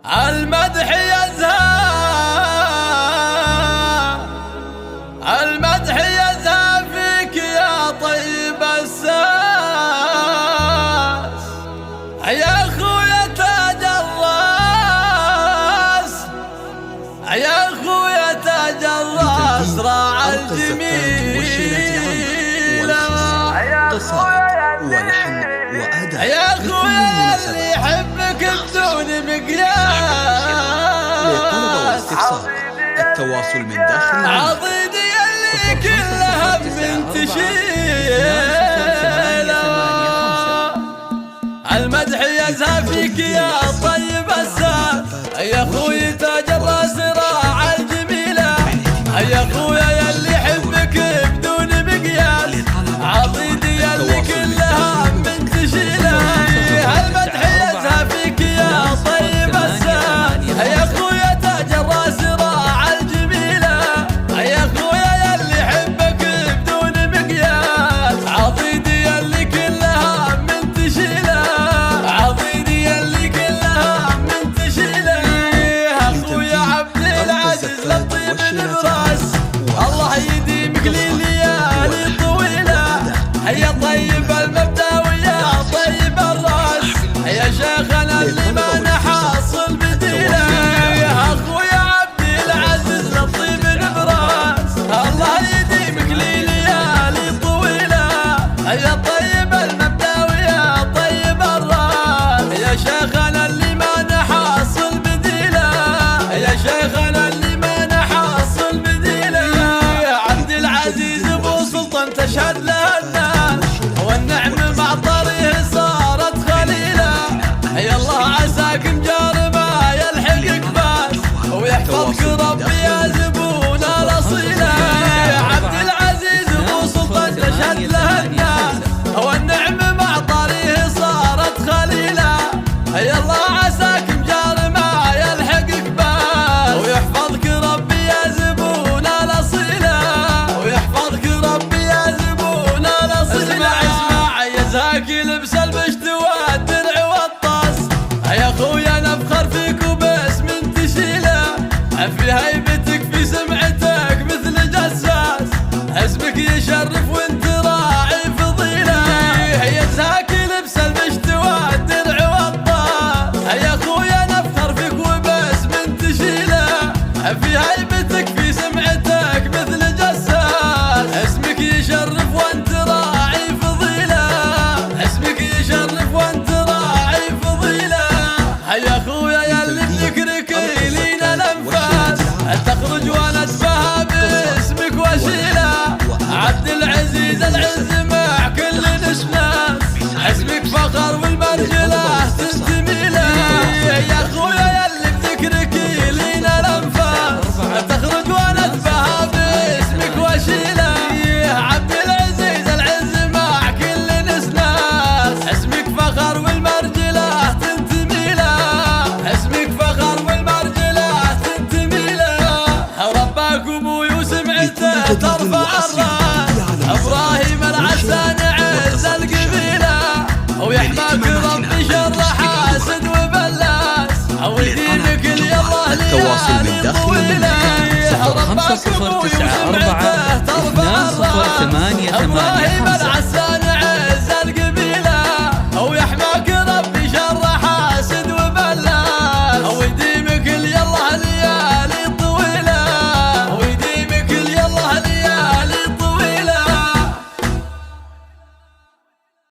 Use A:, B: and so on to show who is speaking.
A: المدح يزهى فيك يا طيب الساس، يا خويا تاج الراس، يا خويا تاج الراس راعى الجميلة،
B: قصائد ولحن وأداء
A: يا خويا اللي يحبك بدون مقياس.
B: للطلب والاستفسار التواصل من داخل
A: عضيدي اللي كلها من تشيله، المدح يزهى فيك يا طيب الساس، يا خويا تاج الراس راعى الجميلة، يا خويا يلي يحبك بدون مقياس، عضيدي اللي كلها من تشيله، المدح يزهى فيك يا طيب الساس، يا خويا تاج الراس راعى الجميلة، يا خويا يلي يحبك بدون مقياس، عضيدي اللي كلها من تشيله، عضيدي اللي كلها من تشيله، اخويا عبد العزيز لطيف البراس، الله يديمك لليالي طويله، يا طيب المبدا ويا طيب الراس، يا شيخنا اللي ما نحصل بديله، يا اخويا عبد العزيز لطيف البراس، الله يديمك لليالي طويله، يا طيب المبدا ويا طيب الراس، يا شيخنا اللي ما نحصل بديله، يا شيخنا اللي ما نحصل بديله، عبد العزيز ابو سلطان تشهد له الناس، والنعمه مع طريه صارت خليله، يا الله عساك مجار ما يلحقك باس، ويحفظك ربي يا زبون الاصيله، عبد العزيز ابو سلطان تشهد له الناس، والنعمه مع طريه صارت خليله، يا الله عساك مجار ما يلحقك باس، ويحفظك ربي يا زبون الاصيله، ويحفظك ربي يا زبون الاصيله، اسمع يزهاك لبس البشت والدرع والطاس، يا خويا نفخر فيك وباسم تشيله، في هيبتك في سمعتك مثل جساس، اسمك يشرف وانت راعي فضيله، يزهاك لبس البشت والدرع والطاس، يا خويا نفخر فيك وباسم تشيله، في هيبتك في سمعتك مثل جساس، اسمك يشرف وانت راعي فضيله، اسمك يشرف وانت راعي فضيله، يا خويا يلي بذكرك لينا الانفاس، تخرج وانا اتباهى باسمك واشيله، عبد العزيز العز مع كل ناس، اسمك فخر والمرجله تنتمي له، يا خويا يلي بذكرك لينا الانفاس، تخرج وانا اتباهى باسمك واشيله، عبد العزيز العز مع كل ناس، اسمك فخر والمرجله تنتمي له، اسمك فخر والمرجله تنتمي له، رباك ابوي وسمعته ترفع الراس، ابراهيم العسان عز القبيله، ويحماك ربي شر حاسد وبلاس، ويدينك لي الله
B: التواصل من
A: ليالي
B: داخل
A: طويله،
B: المملكة
A: رباك ابوي وسمعته ترفع الراس، ابراهيم